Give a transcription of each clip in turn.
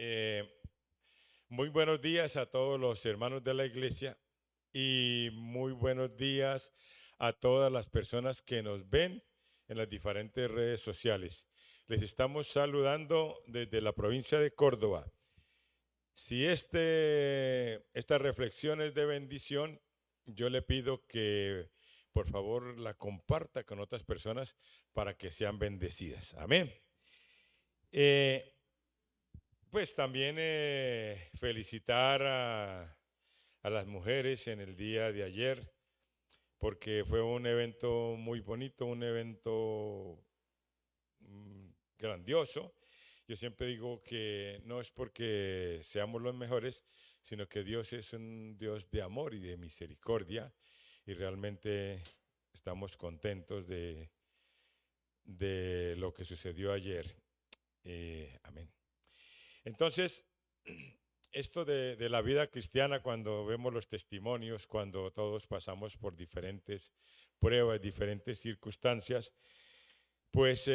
Eh, Muy buenos días a todos los hermanos de la iglesia y muy buenos días a todas las personas que nos ven en las diferentes redes sociales. Les estamos saludando desde la provincia de Córdoba. Si esta reflexión es de bendición, yo le pido que por favor la comparta con otras personas para que sean bendecidas. Amén. Eh, Pues también felicitar a las mujeres en el día de ayer, porque fue un evento muy bonito, un evento grandioso. Yo siempre digo que no es porque seamos los mejores, sino que Dios es un Dios de amor y de misericordia, y realmente estamos contentos de lo que sucedió ayer. Amén. Entonces, esto de la vida cristiana, cuando vemos los testimonios, cuando todos pasamos por diferentes pruebas, diferentes circunstancias, pues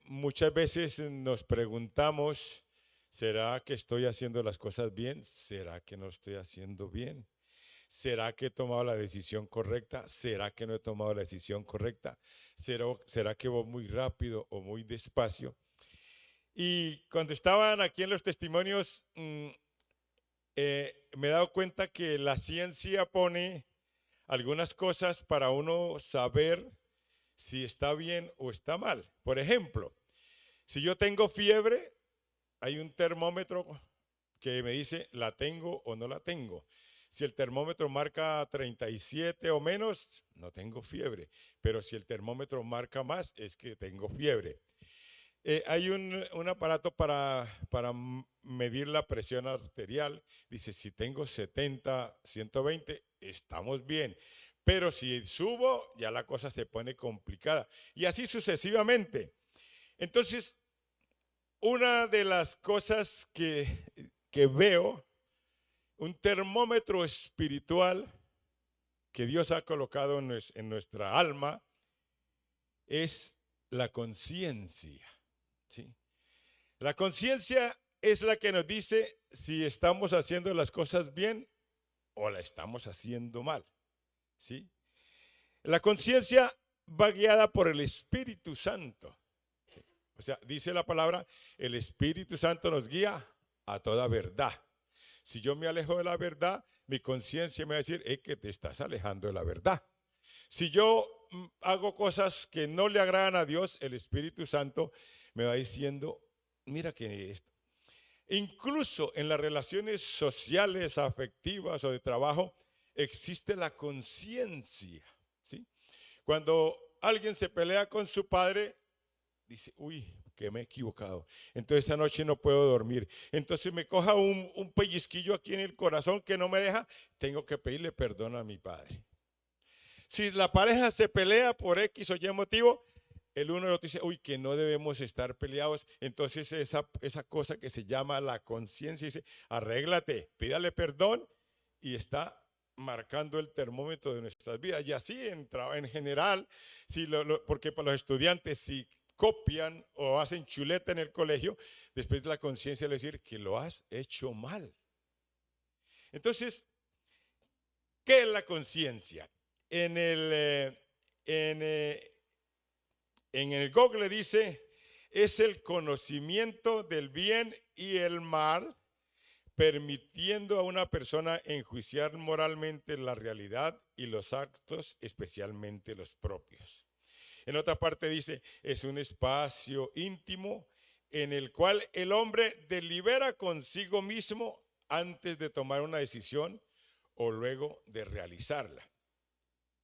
muchas veces nos preguntamos, ¿será que estoy haciendo las cosas bien? ¿Será que no estoy haciendo bien? ¿Será que he tomado la decisión correcta? ¿Será que no he tomado la decisión correcta? ¿Será que voy muy rápido o muy despacio? Y cuando estaban aquí en los testimonios, me he dado cuenta que la ciencia pone algunas cosas para uno saber si está bien o está mal. Por ejemplo, si yo tengo fiebre, hay un termómetro que me dice la tengo o no la tengo. Si el termómetro marca 37 o menos, no tengo fiebre. Pero si el termómetro marca más, es que tengo fiebre. Hay un aparato para medir la presión arterial. Dice, si tengo 70, 120, estamos bien. Pero si subo, ya la cosa se pone complicada. Y así sucesivamente. Entonces, una de las cosas que veo, un termómetro espiritual que Dios ha colocado en nuestra alma, es la conciencia. ¿Sí? La conciencia es la que nos dice si estamos haciendo las cosas bien o la estamos haciendo mal. ¿Sí? La conciencia va guiada por el Espíritu Santo. ¿Sí? O sea, dice la palabra, el Espíritu Santo nos guía a toda verdad. Si yo me alejo de la verdad, mi conciencia me va a decir, que te estás alejando de la verdad. Si yo hago cosas que no le agradan a Dios, el Espíritu Santo me va diciendo, mira que incluso en las relaciones sociales, afectivas o de trabajo, existe la conciencia. ¿Sí? Cuando alguien se pelea con su padre, dice, uy, que me he equivocado. Entonces esa noche no puedo dormir. Entonces me coja un pellizquillo aquí en el corazón que no me deja, tengo que pedirle perdón a mi padre. Si la pareja se pelea por X o Y motivo, el uno del otro dice, uy, que no debemos estar peleados. Entonces esa cosa que se llama la conciencia dice, arréglate, pídale perdón y está marcando el termómetro de nuestras vidas. Y así en general, porque para los estudiantes, si copian o hacen chuleta en el colegio, después la conciencia le decir que lo has hecho mal. Entonces, ¿qué es la conciencia? En el, en, en el Google dice, es el conocimiento del bien y el mal, permitiendo a una persona enjuiciar moralmente la realidad y los actos, especialmente los propios. En otra parte dice, es un espacio íntimo en el cual el hombre delibera consigo mismo antes de tomar una decisión o luego de realizarla.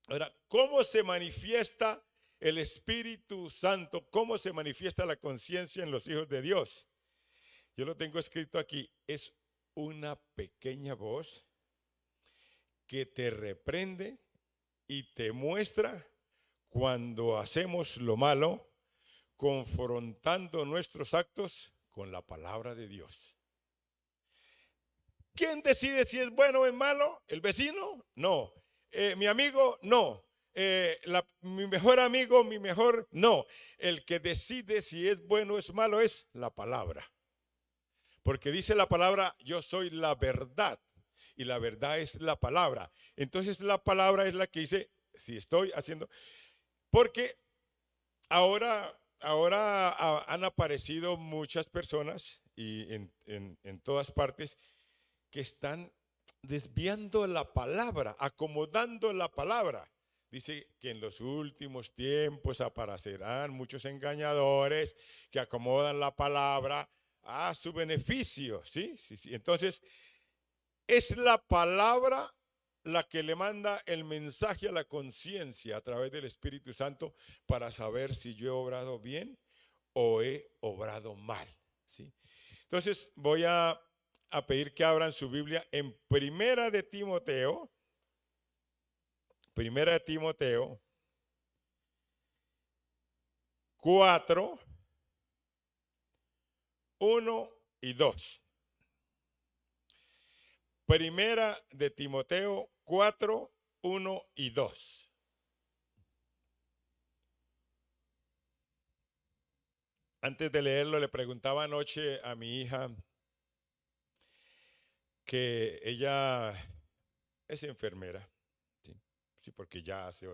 Ahora, ¿cómo se manifiesta el Espíritu Santo? ¿Cómo se manifiesta la conciencia en los hijos de Dios? Yo lo tengo escrito aquí. Es una pequeña voz que te reprende y te muestra cuando hacemos lo malo, confrontando nuestros actos con la palabra de Dios. ¿Quién decide si es bueno o es malo? ¿El vecino? No. ¿Mi amigo? No. Mi mejor amigo, mi mejor, no. El que decide si es bueno o es malo es la palabra. Porque dice la palabra, yo soy la verdad. Y la verdad es la palabra. Entonces la palabra es la que dice, si estoy haciendo. Porque ahora han aparecido muchas personas y en todas partes que están desviando la palabra, acomodando la palabra. Dice que en los últimos tiempos aparecerán muchos engañadores que acomodan la palabra a su beneficio, ¿sí? Sí, sí. Entonces, es la palabra la que le manda el mensaje a la conciencia a través del Espíritu Santo para saber si yo he obrado bien o he obrado mal, ¿sí? Entonces, voy a pedir que abran su Biblia en Primera de Timoteo 4, 1 y 2. Primera de Timoteo 4, 1 y 2. Antes de leerlo, le preguntaba anoche a mi hija que ella es enfermera, sí, sí, porque ya hace,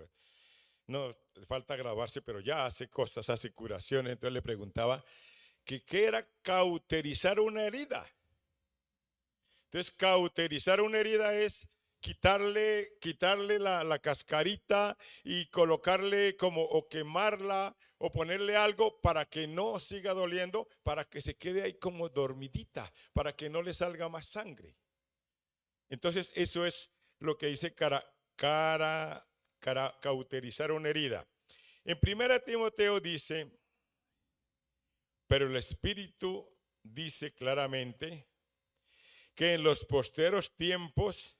no falta graduarse, pero ya hace cosas, hace curaciones. Entonces le preguntaba que qué era cauterizar una herida. Entonces, cauterizar una herida es quitarle la cascarita y colocarle como o quemarla o ponerle algo para que no siga doliendo, para que se quede ahí como dormidita, para que no le salga más sangre. Entonces, eso es lo que dice cauterizar una herida. En 1 Timoteo dice, pero el Espíritu dice claramente que en los posteros tiempos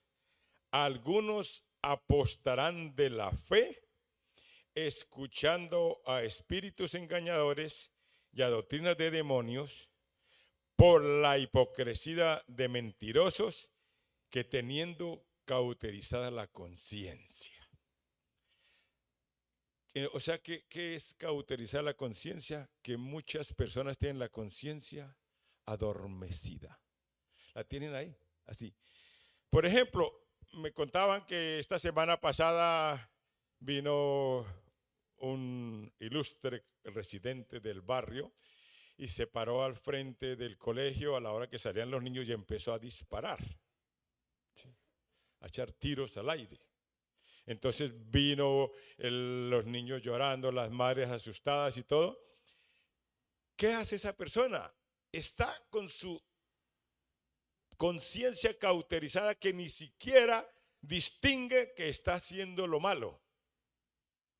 algunos apostarán de la fe, escuchando a espíritus engañadores y a doctrinas de demonios, por la hipocresía de mentirosos que teniendo cauterizada la conciencia. O sea, ¿qué es cauterizar la conciencia? Que muchas personas tienen la conciencia adormecida. La tienen ahí, así. Por ejemplo, me contaban que esta semana pasada vino un ilustre residente del barrio y se paró al frente del colegio a la hora que salían los niños y empezó a disparar, ¿sí? A echar tiros al aire. Entonces vino los niños llorando, las madres asustadas y todo. ¿Qué hace esa persona? Está con su conciencia cauterizada que ni siquiera distingue que está haciendo lo malo.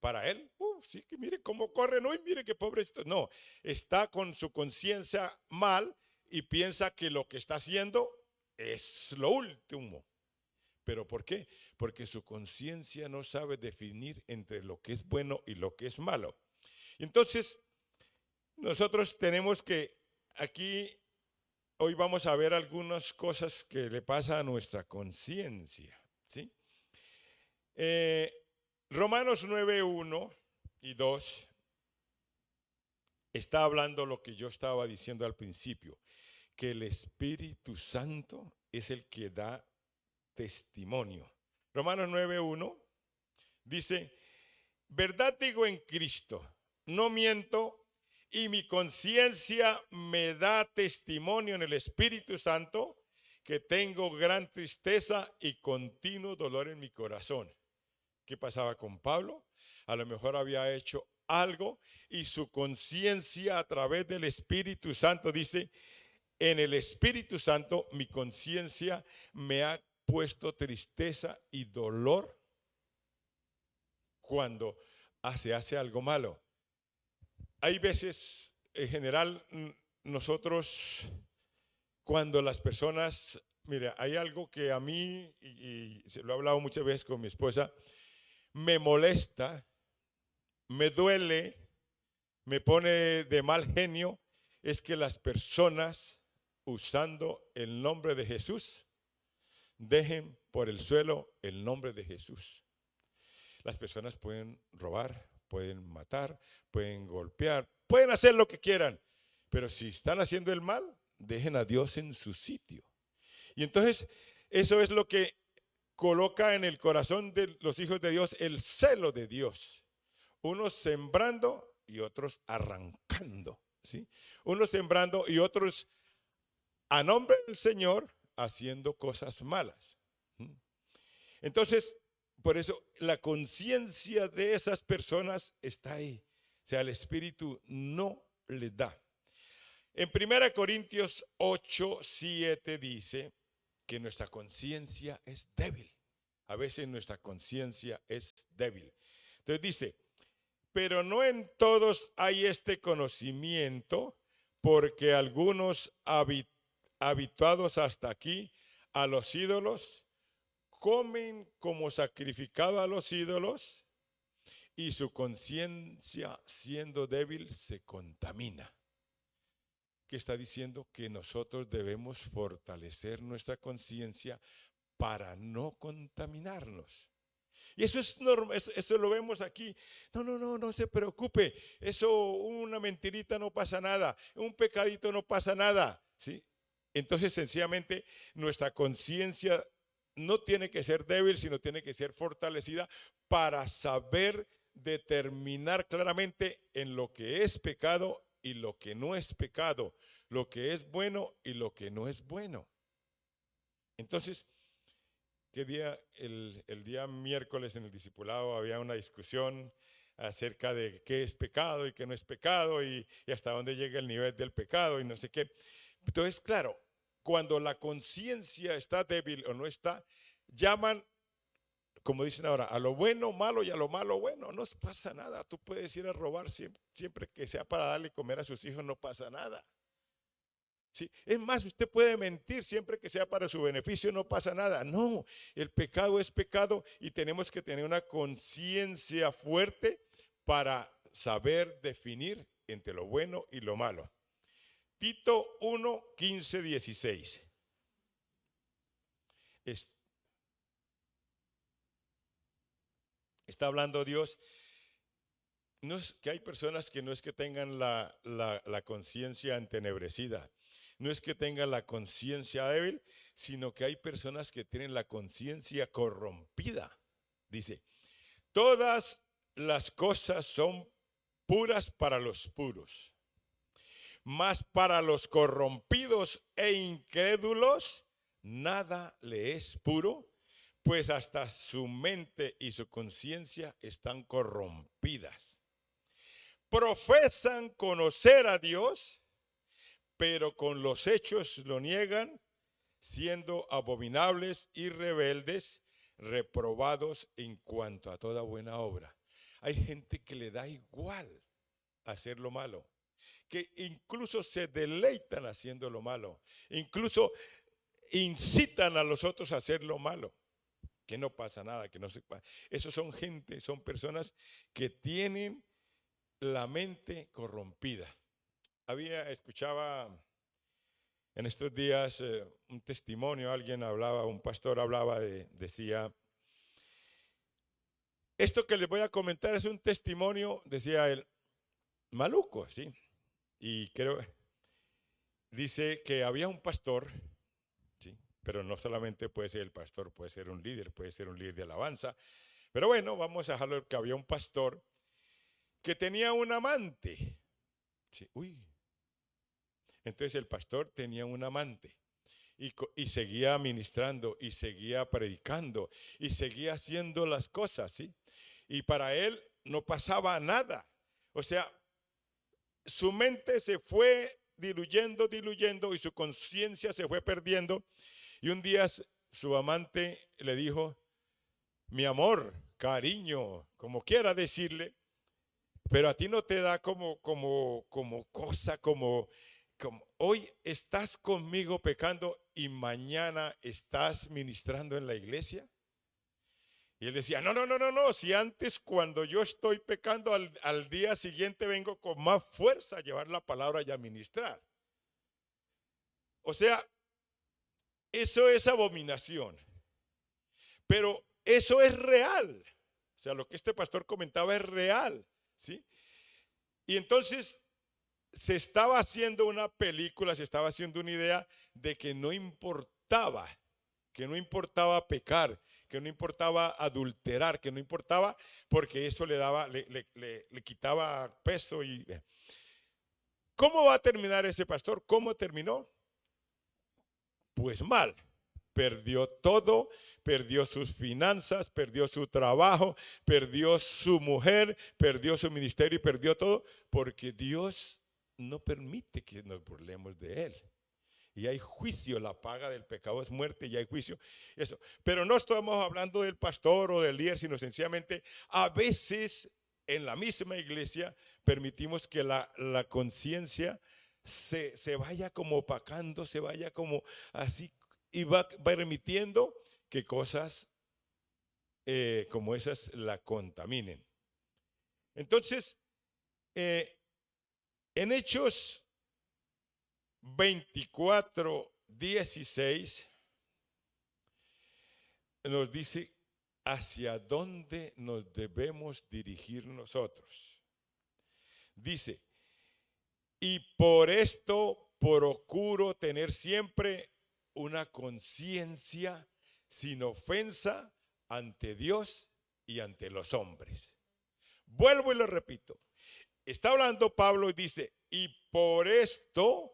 Para él, sí, que mire cómo corre, no, y mire qué pobrecito. No, está con su conciencia mal y piensa que lo que está haciendo es lo último. ¿Pero por qué? Porque su conciencia no sabe definir entre lo que es bueno y lo que es malo. Entonces, nosotros tenemos que aquí, hoy vamos a ver algunas cosas que le pasa a nuestra conciencia, ¿sí? Romanos 9, 1 y 2 está hablando lo que yo estaba diciendo al principio, que el Espíritu Santo es el que da testimonio. Romanos 9, 1 dice, verdad digo en Cristo, no miento, y mi conciencia me da testimonio en el Espíritu Santo que tengo gran tristeza y continuo dolor en mi corazón. ¿Qué pasaba con Pablo? A lo mejor había hecho algo y su conciencia a través del Espíritu Santo dice, en el Espíritu Santo mi conciencia me ha puesto tristeza y dolor cuando se hace algo malo. Hay veces, en general, nosotros, cuando las personas, mira, hay algo que a mí, y se lo he hablado muchas veces con mi esposa, me molesta, me duele, me pone de mal genio, es que las personas, usando el nombre de Jesús, dejen por el suelo el nombre de Jesús. Las personas pueden robar, pueden matar, pueden golpear, pueden hacer lo que quieran, pero si están haciendo el mal, dejen a Dios en su sitio. Y entonces eso es lo que coloca en el corazón de los hijos de Dios el celo de Dios. Unos sembrando y otros arrancando, ¿sí? Unos sembrando y otros a nombre del Señor haciendo cosas malas. Entonces, por eso la conciencia de esas personas está ahí. O sea, el Espíritu no les da. En 1 Corintios 8:7 dice que nuestra conciencia es débil. A veces nuestra conciencia es débil. Entonces dice, pero no en todos hay este conocimiento, porque algunos habituados hasta aquí a los ídolos, comen como sacrificado a los ídolos, y su conciencia, siendo débil, se contamina. Que está diciendo que nosotros debemos fortalecer nuestra conciencia para no contaminarnos. Y eso es normal, eso lo vemos aquí. No se preocupe. Eso, una mentirita no pasa nada, un pecadito no pasa nada, ¿sí? Entonces, sencillamente, nuestra conciencia no tiene que ser débil, sino tiene que ser fortalecida para saber determinar claramente en lo que es pecado y lo que no es pecado, lo que es bueno y lo que no es bueno. Entonces, ¿qué día? El día miércoles en el discipulado había una discusión acerca de qué es pecado y qué no es pecado y hasta dónde llega el nivel del pecado y no sé qué. Entonces, claro, cuando la conciencia está débil o no está, llaman, como dicen ahora, a lo bueno malo y a lo malo bueno. No pasa nada. Tú puedes ir a robar siempre que sea para darle comer a sus hijos, no pasa nada. ¿Sí? Es más, usted puede mentir siempre que sea para su beneficio, no pasa nada. No, el pecado es pecado y tenemos que tener una conciencia fuerte para saber definir entre lo bueno y lo malo. Tito 1:15-16. Está hablando Dios. No es que hay personas que no es que tengan la conciencia entenebrecida, no es que tengan la conciencia débil, sino que hay personas que tienen la conciencia corrompida. Dice, todas las cosas son puras para los puros, mas para los corrompidos e incrédulos nada le es puro, pues hasta su mente y su conciencia están corrompidas. Profesan conocer a Dios, pero con los hechos lo niegan, siendo abominables y rebeldes, reprobados en cuanto a toda buena obra. Hay gente que le da igual hacer lo malo, que incluso se deleitan haciendo lo malo, incluso incitan a los otros a hacer lo malo, que no pasa nada, que no se pasa. Esos son gente, son personas que tienen la mente corrompida. Escuchaba en estos días un testimonio, alguien hablaba, un pastor hablaba, decía, esto que les voy a comentar es un testimonio, decía él, maluco, ¿sí? Y dice que había un pastor, ¿sí? Pero no solamente puede ser el pastor, puede ser un líder de alabanza. Pero bueno, vamos a dejarlo que había un pastor que tenía un amante. Sí, uy. Entonces el pastor tenía un amante y seguía ministrando y seguía predicando y seguía haciendo las cosas, ¿sí? Y para él no pasaba nada. O sea, su mente se fue diluyendo y su conciencia se fue perdiendo. Y un día su amante le dijo, mi amor, cariño, como quiera decirle, pero a ti no te da como cosa, como hoy estás conmigo pecando y mañana estás ministrando en la iglesia. Y él decía, no, si antes cuando yo estoy pecando al día siguiente vengo con más fuerza a llevar la palabra y a ministrar. O sea, eso es abominación. Pero eso es real. O sea, lo que este pastor comentaba es real, ¿sí? Y entonces se estaba haciendo una película, se estaba haciendo una idea de que no importaba pecar, que no importaba adulterar, que no importaba porque eso le quitaba peso. ¿Cómo va a terminar ese pastor? ¿Cómo terminó? Pues mal. Perdió todo, perdió sus finanzas, perdió su trabajo, perdió su mujer, perdió su ministerio y perdió todo porque Dios no permite que nos burlemos de Él. Y hay juicio, la paga del pecado es muerte y hay juicio. Eso. Pero no estamos hablando del pastor o del líder, sino sencillamente a veces en la misma iglesia permitimos que la conciencia se vaya como opacando, se vaya como así y va permitiendo que cosas como esas la contaminen. Entonces, en Hechos 24:16 nos dice hacia dónde nos debemos dirigir nosotros. Dice, y por esto procuro tener siempre una conciencia sin ofensa ante Dios y ante los hombres. Vuelvo y lo repito. Está hablando Pablo y dice, y por esto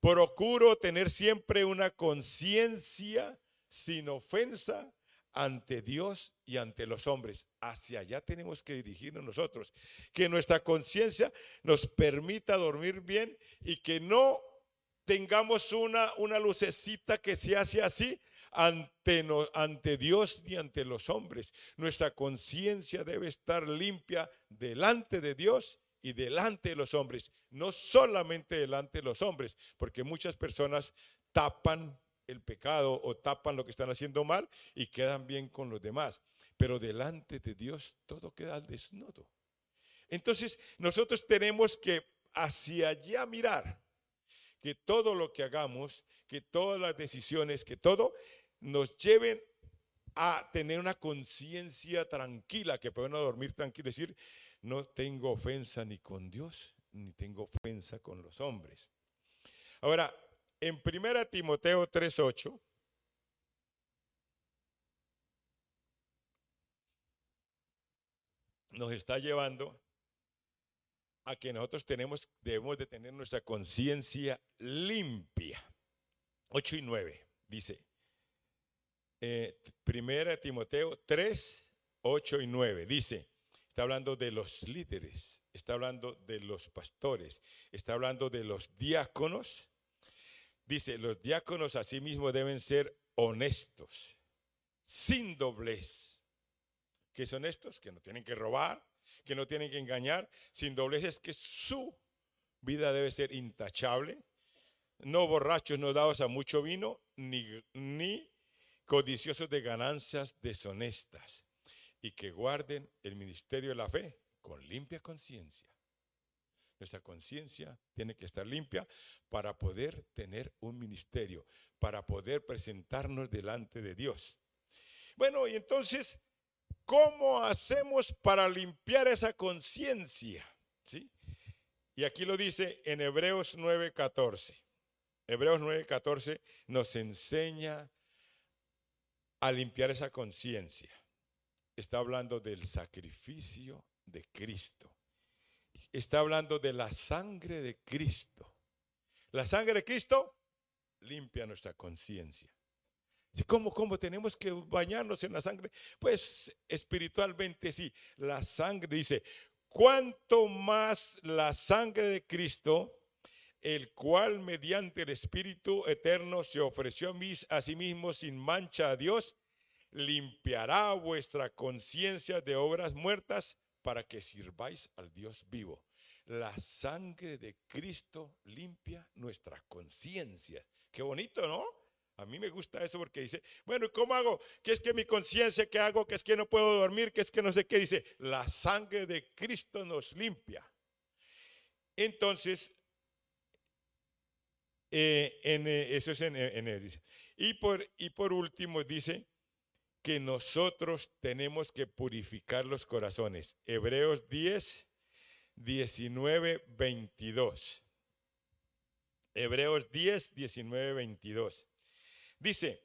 procuro tener siempre una conciencia sin ofensa ante Dios y ante los hombres. Hacia allá tenemos que dirigirnos nosotros. Que nuestra conciencia nos permita dormir bien y que no tengamos una lucecita que se hace así ante Dios ni ante los hombres. Nuestra conciencia debe estar limpia delante de Dios y delante de los hombres, no solamente delante de los hombres, porque muchas personas tapan el pecado o tapan lo que están haciendo mal y quedan bien con los demás, pero delante de Dios todo queda al desnudo. Entonces nosotros tenemos que hacia allá mirar, que todo lo que hagamos, que todas las decisiones, que todo nos lleven a tener una conciencia tranquila, que pueda uno dormir tranquilo, decir, no tengo ofensa ni con Dios, ni tengo ofensa con los hombres. Ahora, en 1 Timoteo 3:8, nos está llevando a que nosotros debemos de tener nuestra conciencia limpia. 8 y 9 dice, 1 Timoteo 3, 8 y 9 dice, está hablando de los líderes, está hablando de los pastores, está hablando de los diáconos. Dice, los diáconos asimismo deben ser honestos, sin doblez. ¿Qué son estos? Que no tienen que robar, que no tienen que engañar. Sin doblez es que su vida debe ser intachable, no borrachos, no dados a mucho vino, ni codiciosos de ganancias deshonestas, y que guarden el ministerio de la fe con limpia conciencia. Nuestra conciencia tiene que estar limpia para poder tener un ministerio, para poder presentarnos delante de Dios. Bueno, y entonces, ¿cómo hacemos para limpiar esa conciencia? ¿Sí? Y aquí lo dice en Hebreos 9:14. Hebreos 9:14 nos enseña a limpiar esa conciencia. Está hablando del sacrificio de Cristo. Está hablando de la sangre de Cristo. La sangre de Cristo limpia nuestra conciencia. ¿Cómo tenemos que bañarnos en la sangre? Pues espiritualmente sí. La sangre dice, cuanto más la sangre de Cristo, el cual mediante el Espíritu eterno se ofreció a sí mismo sin mancha a Dios, limpiará vuestra conciencia de obras muertas para que sirváis al Dios vivo. La sangre de Cristo limpia nuestra conciencia. Qué bonito, ¿no? A mí me gusta eso porque dice, bueno, ¿cómo hago? ¿Qué es que mi conciencia? ¿Qué hago? ¿Qué es que no puedo dormir? ¿Qué es que no sé qué? Dice, la sangre de Cristo nos limpia. Entonces, eso es en él, dice. Y por último dice que nosotros tenemos que purificar los corazones. Hebreos 10, 19, 22. Hebreos 10, 19, 22. Dice: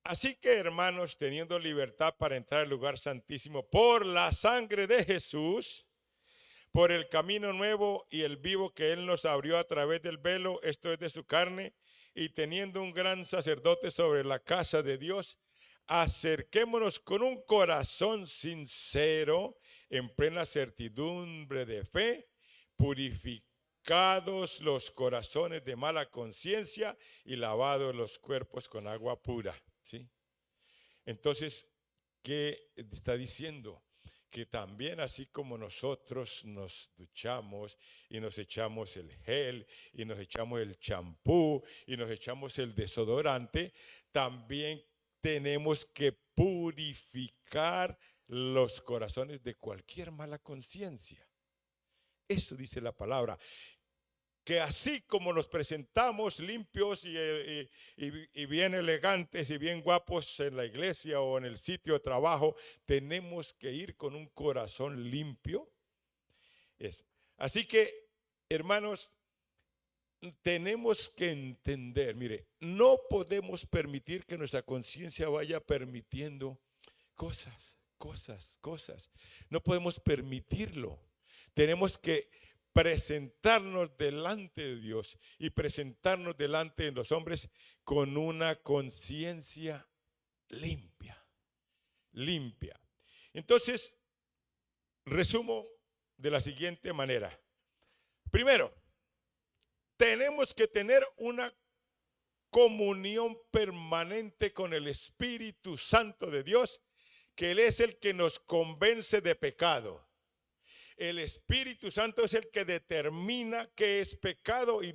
así que, hermanos, teniendo libertad para entrar al lugar santísimo por la sangre de Jesús, por el camino nuevo y el vivo que Él nos abrió a través del velo, esto es de su carne, y teniendo un gran sacerdote sobre la casa de Dios, acerquémonos con un corazón sincero, en plena certidumbre de fe, purificados los corazones de mala conciencia y lavados los cuerpos con agua pura. ¿Sí? Entonces, ¿qué está diciendo? Que también así como nosotros nos duchamos y nos echamos el gel y nos echamos el champú y nos echamos el desodorante, también tenemos que purificar los corazones de cualquier mala conciencia. Eso dice la palabra. Que así como nos presentamos limpios y bien elegantes y bien guapos en la iglesia o en el sitio de trabajo, tenemos que ir con un corazón limpio. Eso. Así que, hermanos, tenemos que entender, mire, no podemos permitir que nuestra conciencia vaya permitiendo cosas. No podemos permitirlo. Tenemos que presentarnos delante de Dios y presentarnos delante de los hombres con una conciencia limpia. Entonces, resumo de la siguiente manera. Primero, tenemos que tener una comunión permanente con el Espíritu Santo de Dios, que Él es el que nos convence de pecado. El Espíritu Santo es el que determina qué es pecado y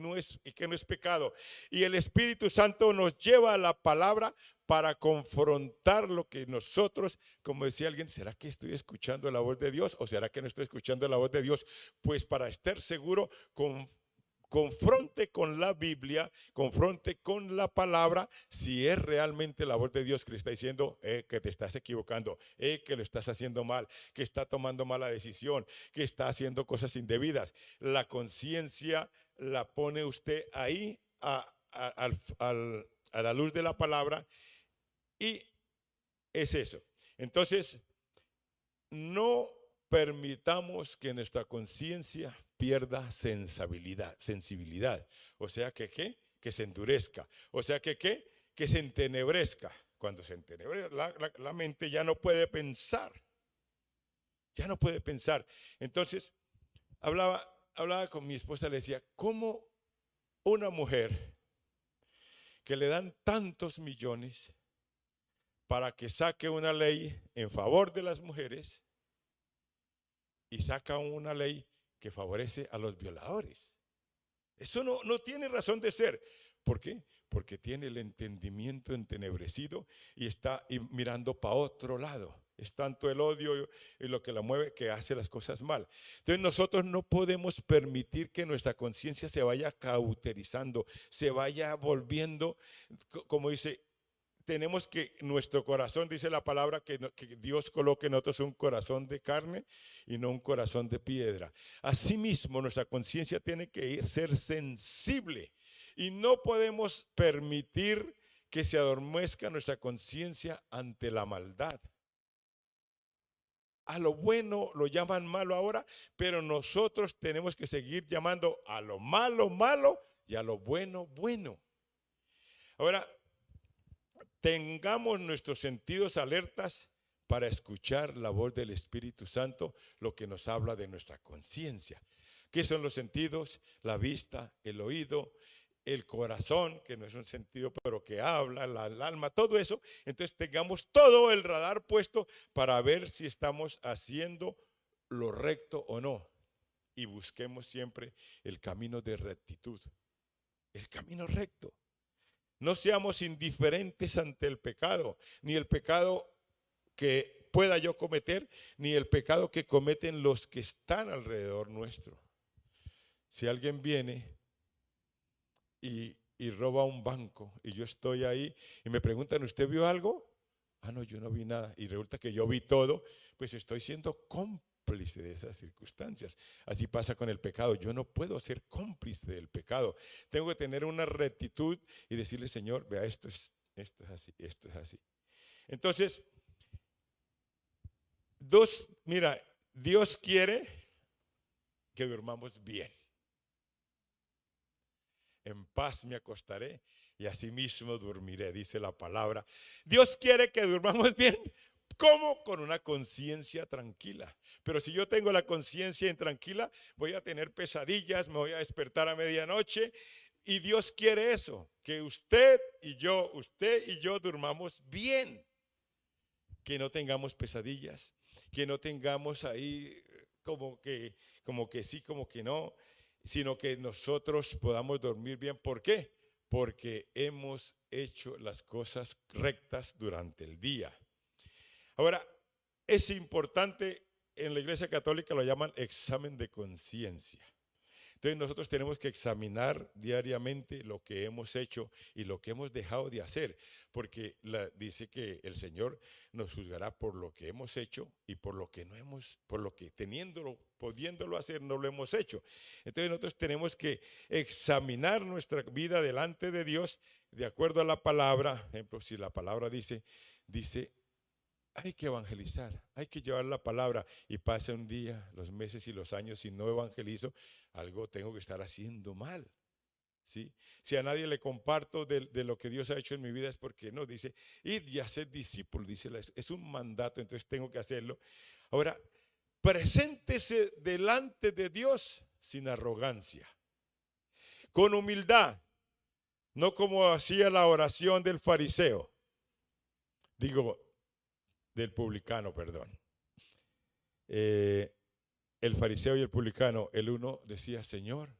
qué no es pecado. Y el Espíritu Santo nos lleva a la palabra para confrontar lo que nosotros, como decía alguien, ¿será que estoy escuchando la voz de Dios o será que no estoy escuchando la voz de Dios? Pues para estar seguro, confronte con la Biblia, confronte con la palabra, si es realmente la voz de Dios que le está diciendo que te estás equivocando, que lo estás haciendo mal, que está tomando mala decisión, que está haciendo cosas indebidas. La conciencia la pone usted ahí a la luz de la palabra y es eso. Entonces, no permitamos que nuestra conciencia pierda sensibilidad. O sea que se endurezca. O sea que se entenebrezca. Cuando se entenebrece la mente ya no puede pensar. Ya no puede pensar. Entonces, hablaba con mi esposa, le decía, ¿cómo una mujer que le dan tantos millones para que saque una ley en favor de las mujeres y saca una ley que favorece a los violadores? Eso no tiene razón de ser. ¿Por qué? Porque tiene el entendimiento entenebrecido y está mirando para otro lado. Es tanto el odio y lo que la mueve que hace las cosas mal. Entonces nosotros no podemos permitir que nuestra conciencia se vaya cauterizando, se vaya volviendo, como dice, tenemos que nuestro corazón, dice la palabra, que Dios coloque en nosotros un corazón de carne y no un corazón de piedra. Asimismo, nuestra conciencia tiene que ser sensible y no podemos permitir que se adormezca nuestra conciencia ante la maldad. A lo bueno lo llaman malo ahora, pero nosotros tenemos que seguir llamando a lo malo, malo y a lo bueno, bueno. Ahora, tengamos nuestros sentidos alertas para escuchar la voz del Espíritu Santo, lo que nos habla de nuestra conciencia. ¿Qué son los sentidos? La vista, el oído, el corazón, que no es un sentido, pero que habla, el alma, todo eso. Entonces tengamos todo el radar puesto para ver si estamos haciendo lo recto o no. Y busquemos siempre el camino de rectitud, el camino recto. No seamos indiferentes ante el pecado, ni el pecado que pueda yo cometer, ni el pecado que cometen los que están alrededor nuestro. Si alguien viene y roba un banco y yo estoy ahí y me preguntan, ¿usted vio algo? Ah, no, yo no vi nada. Y resulta que yo vi todo, pues estoy siendo cómplice cómplice de esas circunstancias. Así pasa con el pecado. Yo no puedo ser cómplice del pecado. Tengo que tener una rectitud y decirle, Señor, vea, esto es así, esto es así. Entonces, mira, Dios quiere que durmamos bien. En paz me acostaré y asimismo dormiré, dice la palabra. Dios quiere que durmamos bien. ¿Cómo? Con una conciencia tranquila. Pero si yo tengo la conciencia intranquila, voy a tener pesadillas, me voy a despertar a medianoche. Y Dios quiere eso, que usted y yo durmamos bien. Que no tengamos pesadillas, que no tengamos ahí como que sí, como que no, sino que nosotros podamos dormir bien. ¿Por qué? Porque hemos hecho las cosas rectas durante el día. Ahora, es importante, en la Iglesia Católica lo llaman examen de conciencia. Entonces nosotros tenemos que examinar diariamente lo que hemos hecho y lo que hemos dejado de hacer, porque dice que el Señor nos juzgará por lo que hemos hecho y por lo que no hemos, por lo que pudiéndolo hacer, no lo hemos hecho. Entonces nosotros tenemos que examinar nuestra vida delante de Dios de acuerdo a la palabra. Por ejemplo, si la palabra dice, hay que evangelizar, hay que llevar la palabra, y pasa un día, los meses y los años, si no evangelizo, algo tengo que estar haciendo mal, ¿sí? Si a nadie le comparto de lo que Dios ha hecho en mi vida, es porque no, dice, id y haced discípulos, dice, es un mandato, entonces tengo que hacerlo. Ahora, preséntese delante de Dios sin arrogancia, con humildad, no como hacía la oración del fariseo, del publicano, perdón. El fariseo y el publicano, el uno decía, Señor,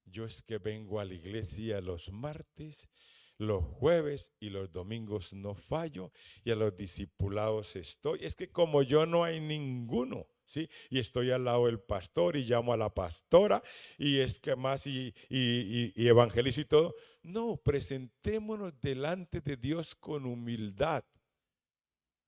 yo es que vengo a la iglesia los martes, los jueves y los domingos no fallo, y a los discipulados estoy. Es que como yo no hay ninguno, ¿sí? Y estoy al lado del pastor y llamo a la pastora, y es que más y evangelizo y todo. No, presentémonos delante de Dios con humildad.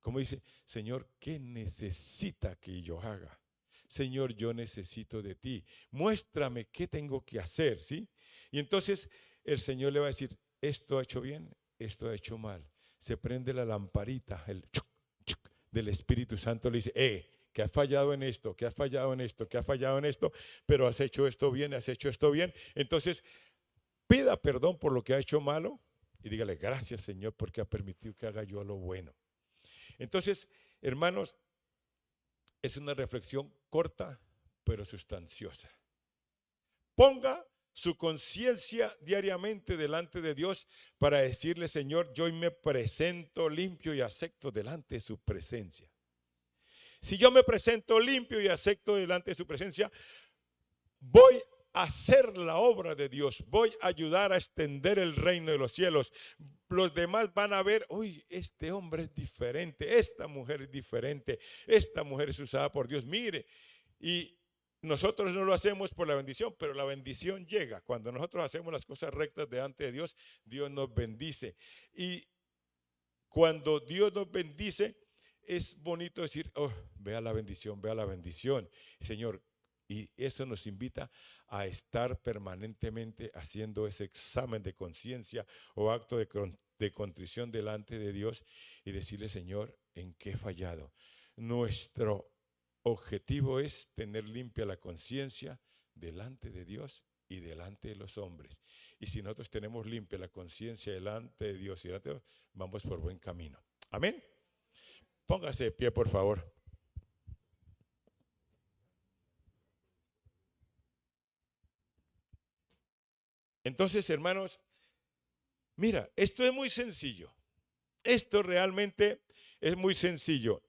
Como dice, Señor, ¿qué necesita que yo haga? Señor, yo necesito de ti. Muéstrame qué tengo que hacer, ¿sí? Y entonces el Señor le va a decir, esto ha hecho bien, esto ha hecho mal. Se prende la lamparita, el chuc, chuc, del Espíritu Santo le dice, que has fallado en esto, que has fallado en esto, que has fallado en esto, pero has hecho esto bien, has hecho esto bien. Entonces, pida perdón por lo que ha hecho malo y dígale, gracias Señor porque ha permitido que haga yo lo bueno. Entonces, hermanos, es una reflexión corta, pero sustanciosa. Ponga su conciencia diariamente delante de Dios para decirle, Señor, yo hoy me presento limpio y acepto delante de su presencia. Si yo me presento limpio y acepto delante de su presencia, voy a hacer la obra de Dios, voy a ayudar a extender el reino de los cielos. Los demás van a ver, uy, este hombre es diferente, esta mujer es diferente, esta mujer es usada por Dios, mire. Y nosotros no lo hacemos por la bendición, pero la bendición llega. Cuando nosotros hacemos las cosas rectas delante de Dios, Dios nos bendice. Y cuando Dios nos bendice, es bonito decir, oh, vea la bendición, Señor. Y eso nos invita a estar permanentemente haciendo ese examen de conciencia o acto de contrición delante de Dios y decirle, Señor, ¿en qué he fallado? Nuestro objetivo es tener limpia la conciencia delante de Dios y delante de los hombres. Y si nosotros tenemos limpia la conciencia delante de Dios y delante de los hombres, vamos por buen camino. Amén. Póngase de pie, por favor. Entonces, hermanos, mira, esto es muy sencillo. Esto realmente es muy sencillo.